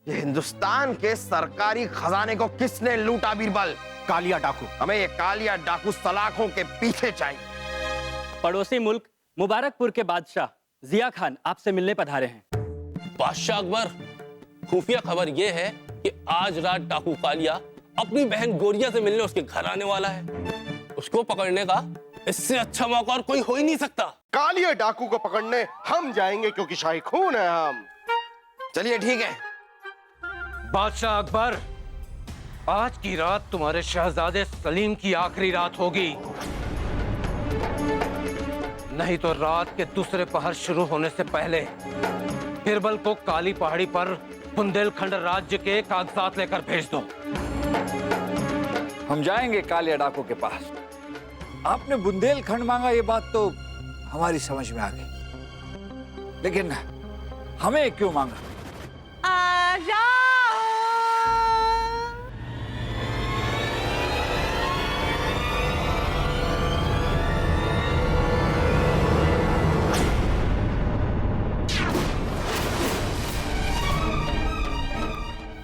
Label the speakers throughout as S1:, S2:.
S1: ये हिंदुस्तान के सरकारी खजाने को किसने लूटा बीरबल?
S2: कालिया डाकू।
S1: हमें ये कालिया डाकू सलाखों के पीछे चाहिए।
S3: पड़ोसी मुल्क मुबारकपुर के बादशाह जिया खान आपसे मिलने पधारे हैं।
S4: बादशाह अकबर, खुफिया खबर यह है कि आज रात डाकू कालिया अपनी बहन गोरिया से मिलने उसके घर आने वाला है। उसको पकड़ने का इससे अच्छा मौका और कोई हो ही नहीं सकता।
S5: कालिया डाकू को पकड़ने हम जाएंगे क्योंकि शाही खून है हम।
S1: चलिए ठीक है।
S2: बादशाह अकबर, आज की रात तुम्हारे शहजादे सलीम की आखिरी रात होगी, नहीं तो रात के दूसरे पहर शुरू होने से पहले बिरबल को काली पहाड़ी पर बुंदेलखंड राज्य के कागजात लेकर भेज दो।
S6: हम जाएंगे कालिया डाकू के पास। आपने बुंदेलखंड मांगा, ये बात तो हमारी समझ में आ गई, लेकिन हमें क्यों मांगा?
S7: आजा।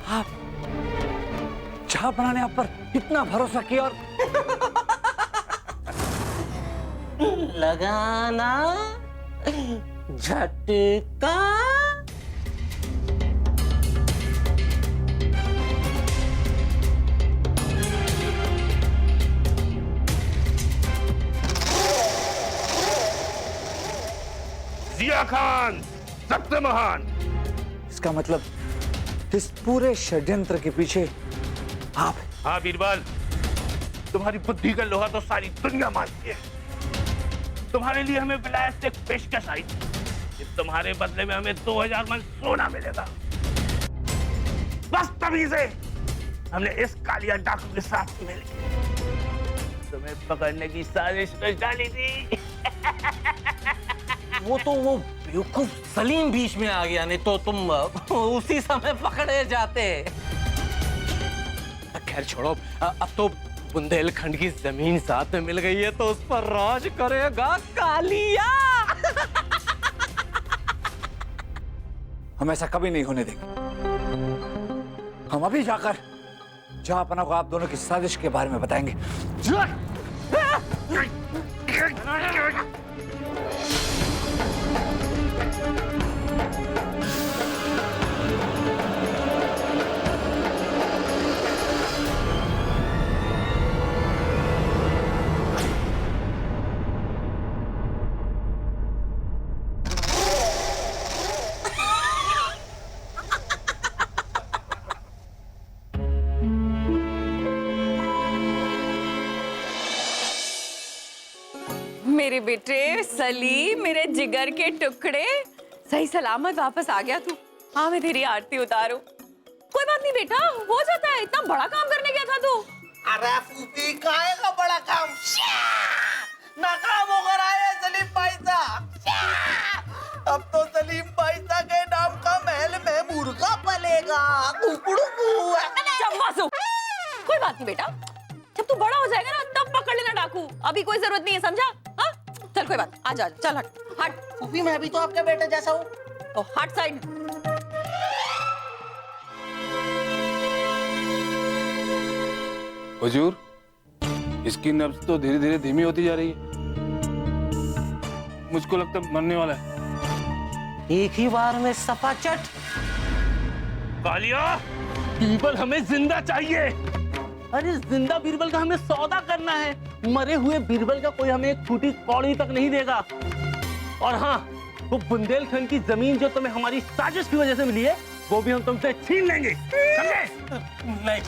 S6: आप चाह बनाने आप पर इतना भरोसा किया और
S7: लगाना झटका।
S4: जिया खान सबसे महान।
S6: इसका मतलब इस पूरे षड्यंत्र के पीछे आप।
S4: हाँ बीरबल, तुम्हारी बुद्धि का लोहा तो सारी दुनिया मानती है। तुम्हारे लिए हमें विलायत से एक पेशकश आई कि तुम्हारे बदले में हमें 2000 मन सोना मिलेगा। बस तभी से हमने इस कालिया डाकू के साथ मिलकर तुम्हें पकड़ने की साजिश रच डाली थी।
S7: वो बेवकूफ सलीम बीच में आ गया, नहीं तो तुम उसी समय पकड़े जाते।
S2: खैर छोड़ो, अब तो बुंदेलखंड की जमीन साथ में मिल गई है तो उस पर राज करेगा कालिया।
S6: हम ऐसा कभी नहीं होने देंगे। हम अभी जाकर जहांपना को आप दोनों की साजिश के बारे में बताएंगे।
S8: मेरे बेटे सलीम, मेरे जिगर के टुकड़े, सही सलामत वापस आ गया तू। हाँ, मैं तेरी आरती उतारूं। कोई बात नहीं बेटा, हो जाता है। इतना बड़ा काम करने गया था तू।
S7: अरे फूफी, काहे का बड़ा काम? नाकाम होकर आए सलीम भाईसा। अब तो सलीम भाईसा के नाम का महल में मुर्गा पलेगा।
S8: चंपासु, कोई बात नहीं बेटा, जब तू बड़ा हो जाएगा ना तब पकड़ लेना डाकू। अभी कोई जरूरत नहीं है, समझा? हाँ चल, कोई बात, आजा, चल हट हट।
S7: फूफी, मैं भी तो आपके बेटे जैसा हूँ।
S8: तो हट साइड।
S9: हुजूर, इसकी नब्ज तो धीरे धीरे धीमी होती जा रही है। मुझको लगता है मरने वाला है।
S7: एक ही बार में सपाचट।
S4: कालिया, बीरबल हमें जिंदा चाहिए।
S7: अरे जिंदा बीरबल का हमें सौदा करना है। मरे हुए बीरबल का कोई हमें एक फूटी कौड़ी तक नहीं देगा। और हाँ, वो बुंदेलखंड की जमीन जो तुम्हें हमारी साजिश की वजह से मिली है, वो भी हम तुमसे छीन लेंगे, समझे?
S2: नहीं।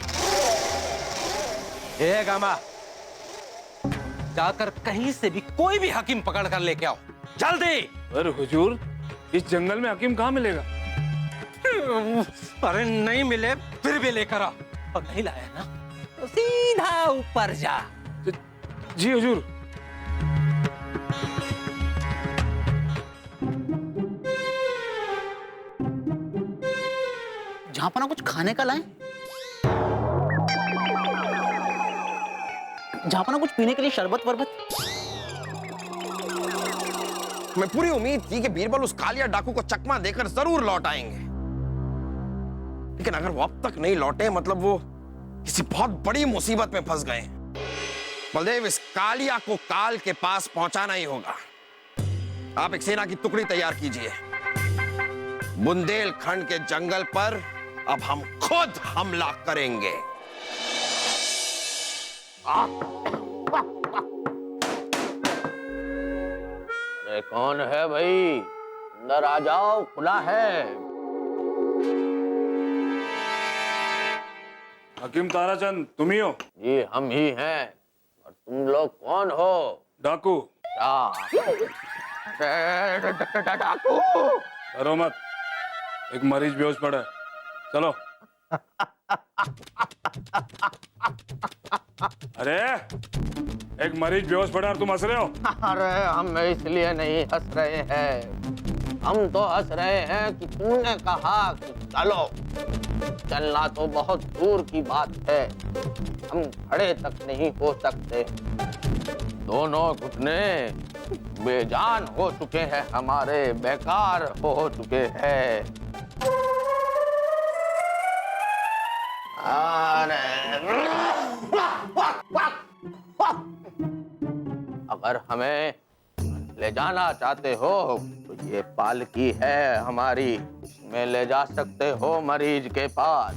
S2: ए गामा, जाकर कहीं से भी कोई भी हकीम पकड़ कर लेके आओ, जल्दी।
S9: अरे हुजूर, इस जंगल में हकीम कहाँ मिलेगा?
S2: अरे नहीं मिले फिर भी लेकर आ, और नहीं लाया ना तो सीधा ऊपर जा।
S9: जी हुजूर।
S7: जहां पर ना कुछ खाने का लाएं, जहां पर ना कुछ पीने के लिए शरबत वरबत।
S1: मैं पूरी उम्मीद थी कि बीरबल उस कालिया डाकू को चकमा देकर जरूर लौट आएंगे, लेकिन अगर वो अब तक नहीं लौटे मतलब वो किसी बहुत बड़ी मुसीबत में फंस गए। बलदेव, इस कालिया को काल के पास पहुंचाना ही होगा। आप एक सेना की टुकड़ी तैयार कीजिए। बुंदेलखंड के जंगल पर अब हम खुद हमला करेंगे।
S4: अरे कौन है भाई? अंदर आ जाओ, खुला है।
S9: हकीम ताराचंद, तुम ही हो?
S4: जी हम ही हैं। और तुम लोग कौन हो?
S9: डाकू।
S4: डाकू?
S9: डरो मत, एक मरीज बेहोश पड़ा है, चलो। अरे एक मरीज बेहोश पड़ा और तुम हंस रहे हो?
S4: अरे हम इसलिए नहीं हंस रहे हैं, हम तो हंस रहे हैं कि तुमने कहा कि चलो। चलना तो बहुत दूर की बात है, हम खड़े तक नहीं हो सकते। दोनों घुटने बेजान हो चुके हैं हमारे, बेकार हो चुके हैं। अगर हमें ले जाना चाहते हो तो ये पालकी है हमारी, इसमें ले जा सकते हो मरीज के पास।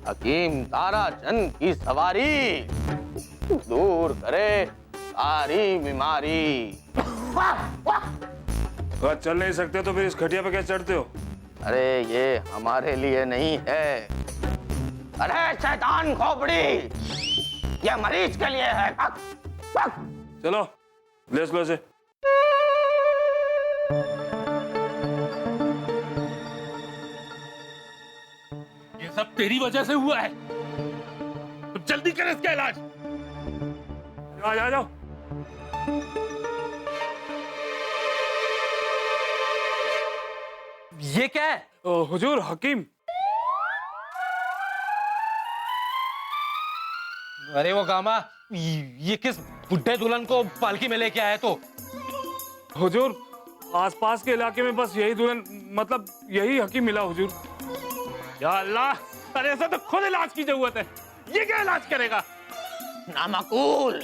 S4: हकीम ताराचंद की सवारी दूर करे सारी बीमारी।
S9: अगर चल नहीं सकते तो फिर इस खटिया पे कैसे चढ़ते हो?
S4: अरे ये हमारे लिए नहीं है, अरे शैतान खोपड़ी, ये मरीज के लिए है।
S9: चलो ले लो से।
S7: ये सब तेरी वजह से हुआ है, तो जल्दी कर इसका इलाज।
S9: आ जाओ।
S2: ये क्या है?
S9: हुजूर, हकीम।
S2: अरे वो गामा, ये किस बुढ़े दुल्हन को पालकी में लेके आया? तो
S9: हुजूर, आसपास के इलाके में बस यही दुल्हन, मतलब यही हकीम मिला हुजूर।
S7: या अल्लाह, अरे ऐसा तो खुद इलाज की जरूरत है, ये क्या इलाज करेगा?
S4: नामकूल,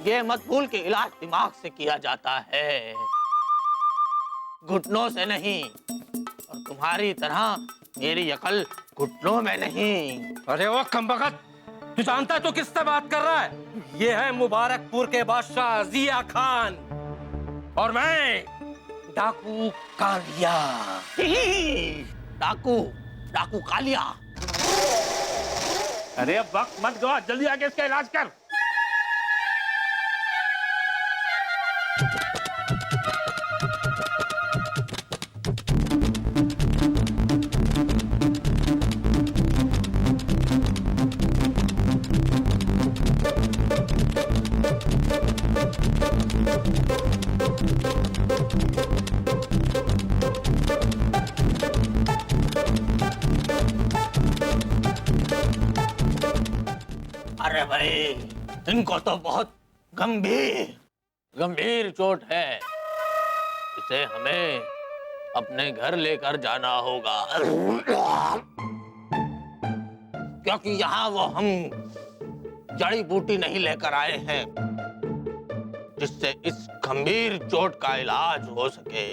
S4: ये मत भूल कि इलाज दिमाग से किया जाता है, घुटनों से नहीं। और तुम्हारी तरह मेरी अकल घुटनों में नहीं।
S2: अरे वो कमबख्त, तू जानता है तो किससे बात कर रहा है? ये है मुबारकपुर के बादशाह जिया खान, और मैं डाकू कालिया।
S4: डाकू, डाकू कालिया।
S7: अरे अब वक्त मत गवा, जल्दी आके इसका इलाज कर।
S4: अरे भाई, इनको तो बहुत गंभीर चोट है, इसे हमें अपने घर लेकर जाना होगा, क्योंकि यहाँ वो हम जड़ी बूटी नहीं लेकर आए हैं जिससे इस गंभीर चोट का इलाज हो सके।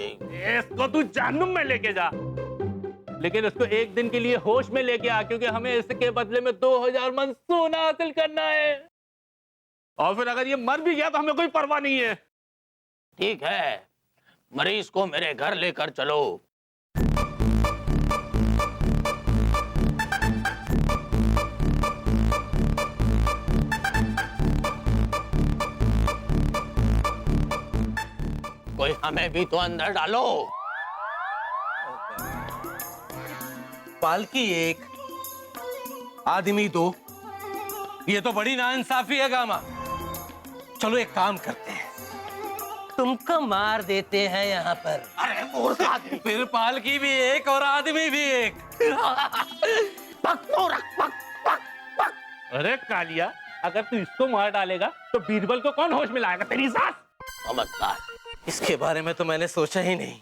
S7: इसको तू जहन्नुम में लेके जा, लेकिन उसको एक दिन के लिए होश में लेके आ, क्योंकि हमें इसके बदले में 2000 मन सोना हासिल करना है। और फिर अगर ये मर भी गया तो हमें कोई परवाह नहीं है।
S4: ठीक है, मरीज को मेरे घर लेकर चलो। कोई हमें भी तो अंदर डालो।
S2: पालकी एक, आदमी दो, ये तो बड़ी नाइंसाफी है गामा। चलो एक काम करते हैं, तुमको मार देते हैं यहाँ पर।
S4: अरे मूर्ख आदमी,
S2: फिर पालकी भी एक और आदमी भी एक।
S7: अरे कालिया, अगर तू इसको मार डालेगा तो बीरबल को कौन होश में लाएगा? तेरी सास।
S4: समझदार,
S2: इसके बारे में तो मैंने सोचा ही नहीं।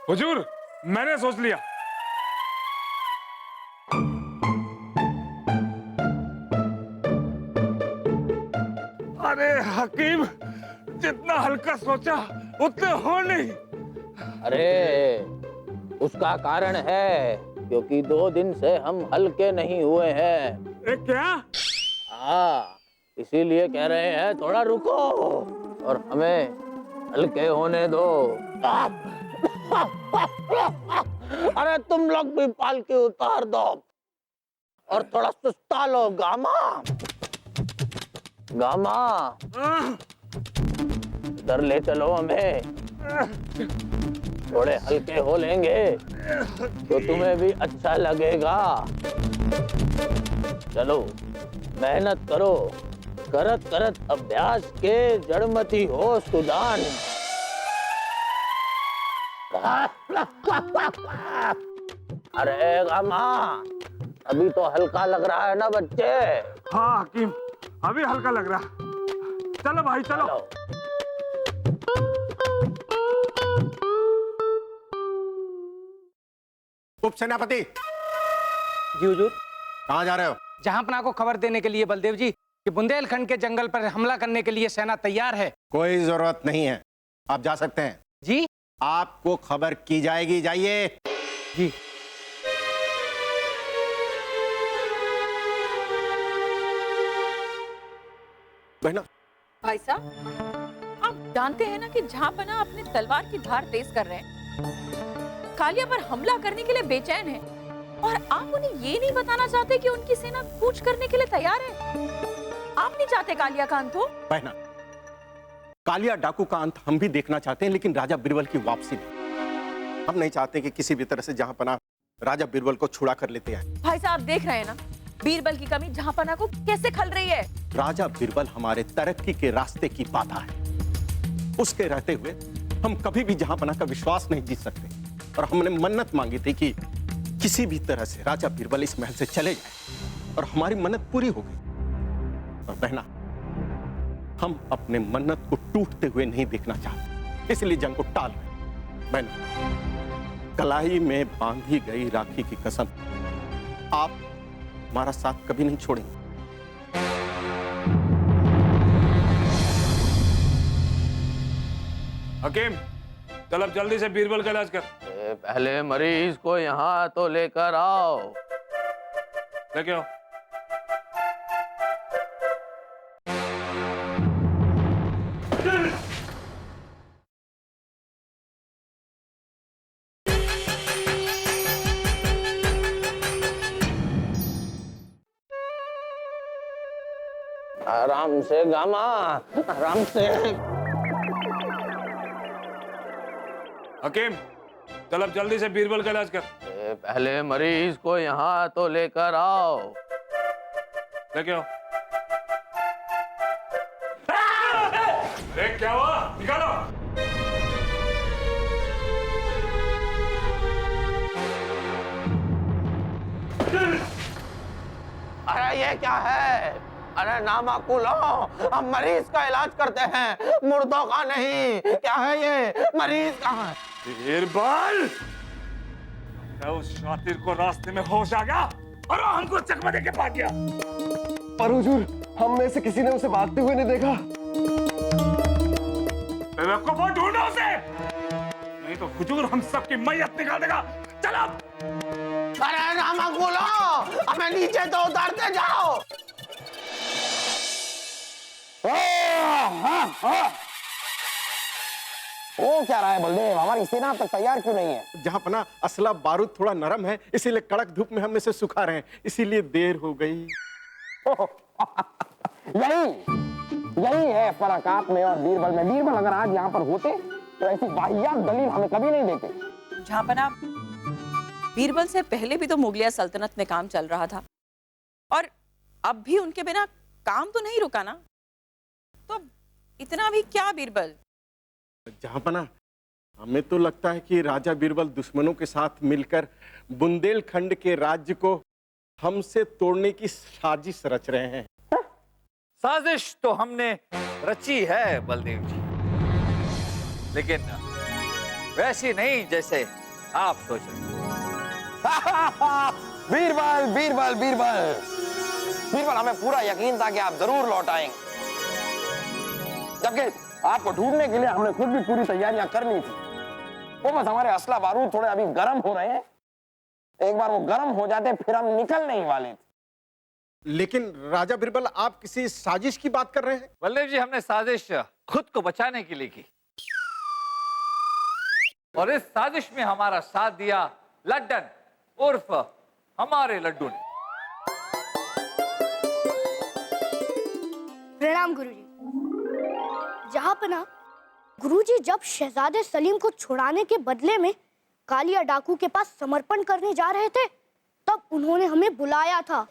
S9: हुजूर, मैंने सोच लिया। अरे हकीम, जितना हल्का सोचा उतने हो नहीं।
S7: अरे उसका कारण है क्योंकि 2 दिन से हम हल्के नहीं हुए हैं।
S9: क्या?
S7: हाँ, इसीलिए कह रहे हैं थोड़ा रुको और हमें हल्के होने दो। अरे तुम लोग भी पालकी उतार दो और थोड़ा सुस्ता लो। गामा, गामा, इधर ले चलो हमें। थोड़े हल्के हो लेंगे तो तुम्हें भी अच्छा लगेगा। चलो मेहनत करो, करत करत अभ्यास के जड़मती हो सुजान। अरे गामा, अभी तो हल्का लग रहा है ना बच्चे?
S9: हाँ हकीम, अभी हल्का लग रहा। चलो भाई चलो।
S5: उप सेनापति,
S10: जी हुजूर।
S5: कहाँ जा रहे हो?
S10: जहांपना को खबर देने के लिए बलदेव जी कि बुंदेलखंड के जंगल पर हमला करने के लिए सेना तैयार है।
S5: कोई जरूरत नहीं है, आप जा सकते हैं।
S10: जी
S5: आपको खबर की जाएगी, जाइए।
S10: जी।
S5: बहना,
S8: भाई साहब, आप जानते हैं ना कि जहांपना अपने तलवार की धार तेज कर रहे हैं, कालिया पर हमला करने के लिए बेचैन है, और आप उन्हें ये नहीं बताना चाहते कि उनकी सेना कूच करने के लिए तैयार है। आप नहीं चाहते कालिया का अंत हो?
S5: बहना, कालिया डाकू का अंत हम भी देखना चाहते हैं, लेकिन राजा बीरबल की वापसी नहीं। हम नहीं चाहते कि किसी भी तरह से जहांपना राजा बीरबल को छुड़ा कर लेते हैं।
S8: भाई साहब देख रहे हैं ना बीरबल की कमी जहांपना को कैसे खल रही है।
S5: राजा बीरबल हमारे तरक्की के रास्ते की बाधा है। उसके रहते हुए हम कभी भी जहांपना का विश्वास नहीं जीत सकते, और हमने मन्नत मांगी थी कि किसी भी तरह से राजा बीरबल इस महल से चले जाए, और हमारी मन्नत पूरी हो गई। और बहना, हम अपने मन्नत को टूटते हुए नहीं देखना चाहते, इसलिए जंग को टाल रहे। बहना, कलाई में बांधी गई राखी की कसम, आप हमारा साथ कभी नहीं छोड़ेंगे।
S9: हकीम, चल अब जल्दी से बीरबल का इलाज कर।
S7: पहले मरीज को यहाँ तो लेकर आओ।
S9: लेके आओ।
S7: आराम से गामा, आराम से।
S9: हकीम, चल अब जल्दी से बीरबल का इलाज कर।
S7: पहले मरीज को यहाँ तो लेकर आओ।
S9: लेके आओ। अरे क्या हुआ? निकालो।
S7: अरे ये क्या है? अरे नामाकुल हो, हम मरीज का इलाज करते हैं, मुर्दों का नहीं। क्या है ये? मरीज कहाँ है?
S9: बीरबल, उस शातिर को रास्ते में होश आ गया और हमको चकमा देके भाग गया।
S5: पर हुजूर, हम में से किसी ने उसे भागते हुए नहीं देखा।
S9: को ढूंढो उसे, नहीं तो हुजूर हम सबकी मैयत निकाल देगा। चलो।
S7: अरे नामाकुल हो, हमें नीचे तो उतारते जाओ।
S11: वो क्या रहा है बलदेव? हमारी सेना अब तक तैयार क्यों नहीं है?
S5: जहांपना असला बारूद थोड़ा नरम है, इसीलिए कड़क धूप में हम इसे सुखा रहे हैं, इसीलिए देर हो गई।
S11: यही है फर्क आप में और बीरबल में। बीरबल अगर आज यहाँ पर होते तो ऐसी वाहियात दलील हमें कभी नहीं देते।
S8: जहांपना, बीरबल से पहले भी तो मुगलिया सल्तनत में काम चल रहा था, और अब भी उनके बिना काम तो नहीं रुका ना, तो इतना भी क्या बीरबल?
S5: जहांपना, हमें तो लगता है कि राजा बीरबल दुश्मनों के साथ मिलकर बुंदेलखंड के राज्य को हमसे तोड़ने की साजिश रच रहे हैं।
S6: साजिश तो हमने रची है बलदेव जी, लेकिन वैसी नहीं जैसे आप सोच रहे हैं।
S1: बीरबल बीरबल बीरबल बीरबल, हमें पूरा यकीन था कि आप जरूर लौट आएंगे, जबकि आपको ढूंढने के लिए हमने खुद भी पूरी तैयारियां कर ली थी। वो बस हमारे असला बारूद थोड़े अभी गर्म हो रहे हैं, एक बार वो गर्म हो जाते फिर हम निकल नहीं वाले थे।
S5: लेकिन राजा बिरबल, आप किसी साजिश की बात कर रहे हैं?
S6: बलदेव जी, हमने साजिश खुद को बचाने के लिए की, और इस साजिश में हमारा साथ दिया लड्डन उर्फ हमारे लड्डू ने।
S12: प्रणाम गुरुजी। जहांपना, गुरुजी जब शहजादे सलीम को छुड़ाने के बदले में कालिया डाकू के पास समर्पण करने जा रहे थे, तब उन्होंने हमें बुलाया था।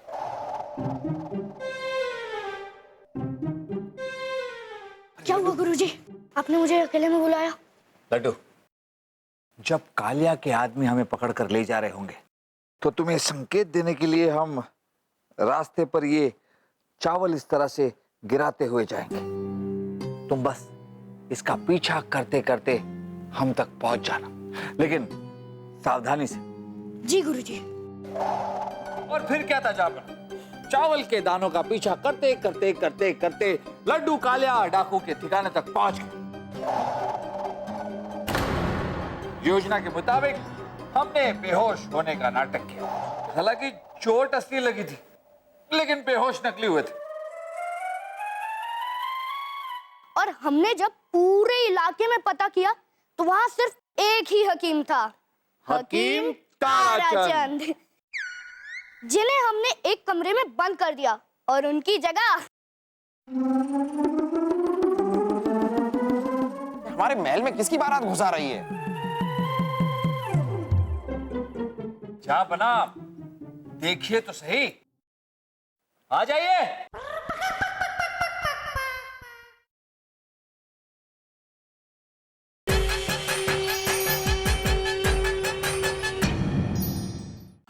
S12: क्या हुआ गुरुजी, आपने मुझे अकेले में बुलाया?
S6: लड्डू, जब कालिया के आदमी हमें पकड़कर ले जा रहे होंगे तो तुम्हें संकेत देने के लिए हम रास्ते पर ये चावल इस तरह से गिराते हुए जाएंगे। तुम बस इसका पीछा करते करते हम तक पहुंच जाना, लेकिन सावधानी से।
S12: जी गुरुजी।
S6: और फिर क्या था जापना, चावल के दानों का पीछा करते करते करते करते लड्डू कालिया डाकू के ठिकाने तक पहुंच गए। योजना के मुताबिक हमने बेहोश होने का नाटक किया। हालांकि चोट असली लगी थी, लेकिन बेहोश नकली हुए थे।
S12: और हमने जब पूरे इलाके में पता किया तो वहां सिर्फ एक ही हकीम था,
S6: हकीम ताराचंद,
S12: जिन्हें हमने एक कमरे में बंद कर दिया और उनकी जगह
S1: हमारे महल में किसकी बारात घुसा रही है?
S6: जा बना, देखिए तो सही। आ जाइए।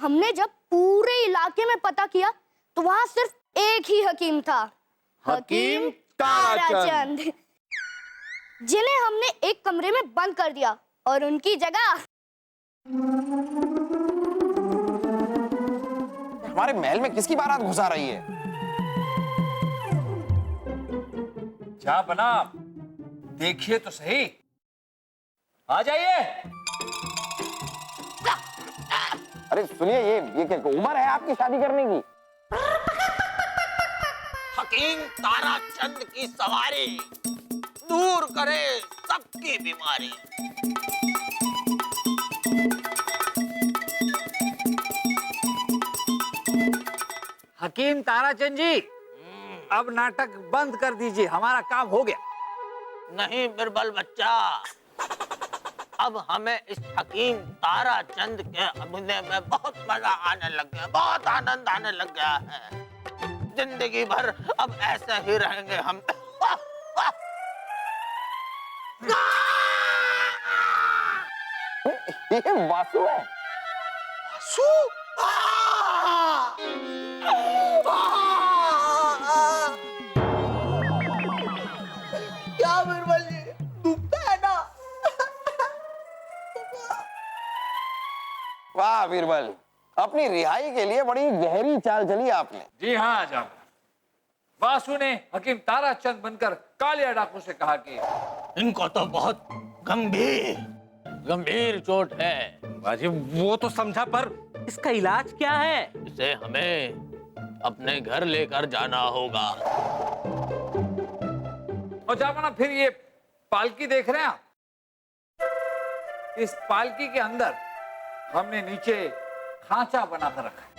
S12: हमने जब पूरे इलाके में पता किया तो वहां सिर्फ एक ही हकीम था,
S6: हकीम ताराचंद,
S12: जिन्हें हमने एक कमरे में बंद कर दिया और उनकी जगह
S1: हमारे महल में किसकी बारात घुसा रही है?
S6: जा बना, देखिए तो सही। आ जाइए।
S1: अरे सुनिए, ये क्या उम्र है आपकी शादी करने की?
S11: हकीम ताराचंद की सवारी दूर करे सबकी बीमारी।
S6: हकीम ताराचंद जी, अब नाटक बंद कर दीजिए, हमारा काम हो गया।
S11: नहीं बिरबल बच्चा, अब हमें इस हकीम ताराचंद के अभिनय में बहुत मजा आने लग गया, बहुत आनंद आने लग गया है। जिंदगी भर अब ऐसे ही रहेंगे हम।
S1: ये वासु है।
S11: वासु? क्या बिरबल जी, दुखता है ना?
S1: वाह बीरबल, अपनी रिहाई के लिए बड़ी गहरी चाल चली आपने।
S6: जी हाँ जाम, वासु ने हकीम ताराचंद बनकर कालिया डाकू से कहा कि
S11: इनको तो बहुत गंभीर चोट है।
S2: बाजी वो तो समझा, पर इसका इलाज क्या है?
S11: इसे हमें अपने घर लेकर जाना होगा।
S6: और जापाना, फिर ये पालकी देख रहे हैं आप? इस पालकी के अंदर हमने नीचे खांचा बनाकर रखा है।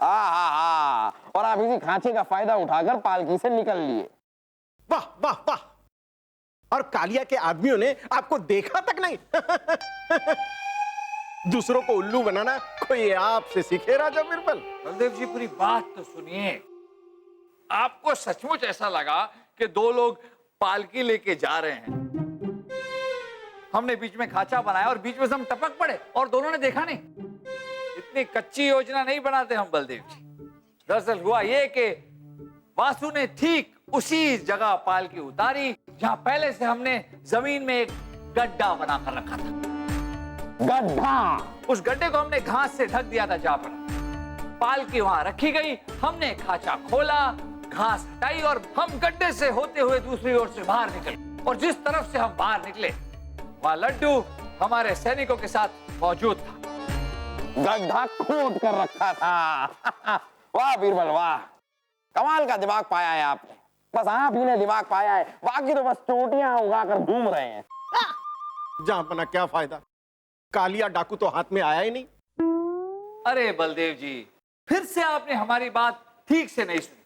S1: हाँ, और आप इसी खांचे का फायदा उठाकर पालकी से निकल लिए।
S5: वाह वाह वाह! और कालिया के आदमियों ने आपको देखा तक नहीं। दूसरों को उल्लू बनाना कोई आपसे सीखे राजा बिरबल।
S6: बलदेव जी, पूरी बात तो सुनिए। आपको सचमुच ऐसा लगा कि दो लोग पालकी लेके जा रहे हैं? हमने बीच में खांचा बनाया और बीच में से हम टपक पड़े और दोनों ने देखा नहीं? इतनी कच्ची योजना नहीं बनाते हम बलदेव जी। दरअसल हुआ ये कि वासु ने ठीक उसी जगह पालकी उतारी जहां पहले से हमने जमीन में एक गड्ढा बनाकर रखा था।
S1: गड्ढा?
S6: उस गड्ढे को हमने घास से ढक दिया था। जापना पालकी वहां रखी गई, हमने खाचा खोला, घास हटाई और हम गड्ढे से होते हुए दूसरी ओर से बाहर निकले। और जिस तरफ से हम बाहर निकले वहां लड्डू हमारे सैनिकों के साथ मौजूद था।
S1: गड्ढा खोद कर रखा था। वाह बीरबल वाह, कमाल का दिमाग पाया है आपने। बस आप ही ने दिमाग पाया है, बाकी तो बस चोटियां उगाकर घूम रहे हैं।
S5: जहां बना क्या फायदा, कालिया डाकू तो हाथ में आया ही नहीं।
S6: अरे बलदेव जी, फिर से आपने हमारी बात ठीक से नहीं सुनी।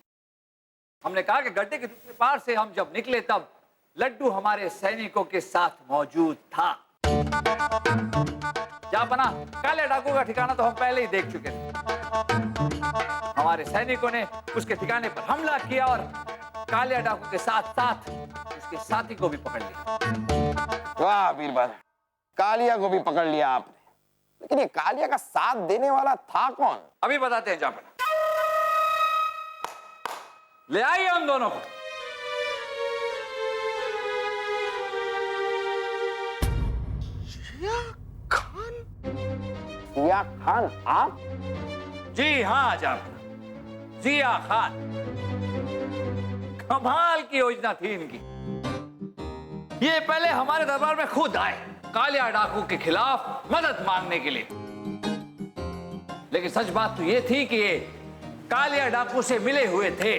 S6: हमने कहा कि गड्ढे के दूसरे पार से हम जब निकले तब लड्डू हमारे सैनिकों के साथ मौजूद था। जापना काले डाकू का ठिकाना तो हम पहले ही देख चुके थे। हमारे सैनिकों ने उसके ठिकाने पर हमला किया और कालिया डाकू के साथ साथ उसके साथी को भी पकड़ लिया।
S1: वाह बीरबल, कालिया को भी पकड़ लिया आपने। लेकिन ये कालिया का साथ देने वाला था कौन?
S6: अभी बताते हैं जापना। ले आइए हम दोनों को।
S1: जिया खान आप?
S6: जी हाँ जापना, जिया खान। कमाल की योजना थी इनकी। ये पहले हमारे दरबार में खुद आए कालिया डाकू के खिलाफ मदद मांगने के लिए। लेकिन सच बात तो ये थी कि ये कालिया डाकू से मिले हुए थे।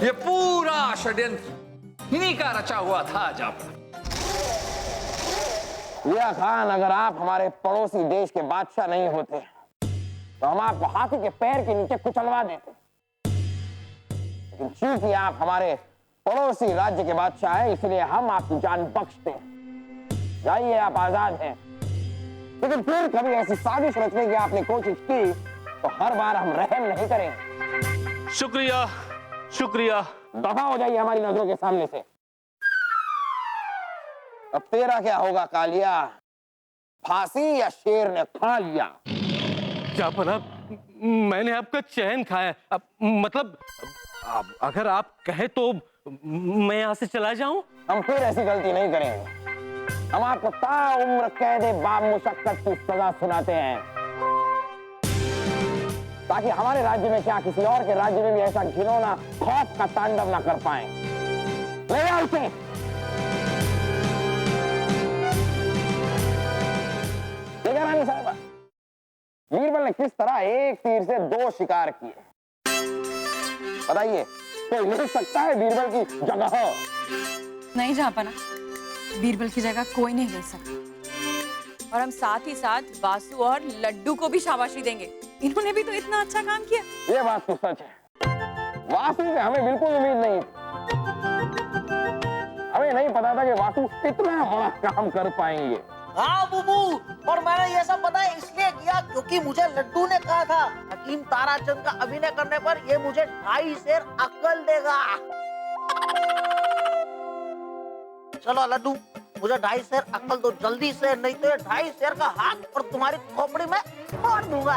S6: ये पूरा षड्यंत्र इन्हीं का रचा हुआ था जापना।
S1: जिया खान, अगर आप हमारे पड़ोसी देश के बादशाह नहीं होते तो हम आपको हाथी के पैर के नीचे कुचलवा देते। लेकिन चूंकि आप हमारे पड़ोसी राज्य के बादशाह हैं, इसलिए हम आपकी जान बख्शते हैं। जाइए, आप आजाद हैं। लेकिन फिर कभी ऐसी साजिश रचने की आपने कोशिश की तो हर बार हम रहम नहीं करेंगे।
S4: शुक्रिया शुक्रिया।
S1: दफा हो जाइए हमारी नजरों के सामने से। अब तेरा क्या होगा कालिया? फांसी या शेर ने खा लिया?
S2: जापना, मैंने आपका चैन खाया। अब मतलब अगर आप कहे तो मैं यहाँ से चला जाऊं?
S1: हम फिर ऐसी गलती नहीं करेंगे। हम आपको ताउम्र कैदे बामुशक्कत की सजा सुनाते हैं, ताकि हमारे राज्य में क्या किसी और के राज्य में भी ऐसा घिनौना खौफ का तांडव ना कर पाए। ले आओ उसे। देखा रानी साहब, बीरबल ने किस तरह एक तीर से दो शिकार किए। बताइए, कोई ले सकता है बीरबल की जगह?
S8: नहीं जापना, बीरबल की जगह कोई नहीं ले सकता। और हम साथ ही साथ वासु और लड्डू को भी शाबाशी देंगे। इन्होंने भी तो इतना अच्छा काम किया।
S1: ये बात तो सच है। वासु से हमें बिल्कुल उम्मीद नहीं थी। हमें नहीं पता था कि वासु इतना बड़ा काम कर पाएंगे।
S11: हाँ बुबू, और मैंने ये सब पता है इसलिए किया क्योंकि मुझे लड्डू ने कहा था हकीम ताराचंद का अभिनय करने पर ये मुझे 2.5 शेर अक्ल देगा। चलो लड्डू, मुझे 2.5 शेर अक्ल दो जल्दी से, नहीं तो 2.5 शेर का हाथ और तुम्हारी खोपड़ी में फोड़ दूंगा।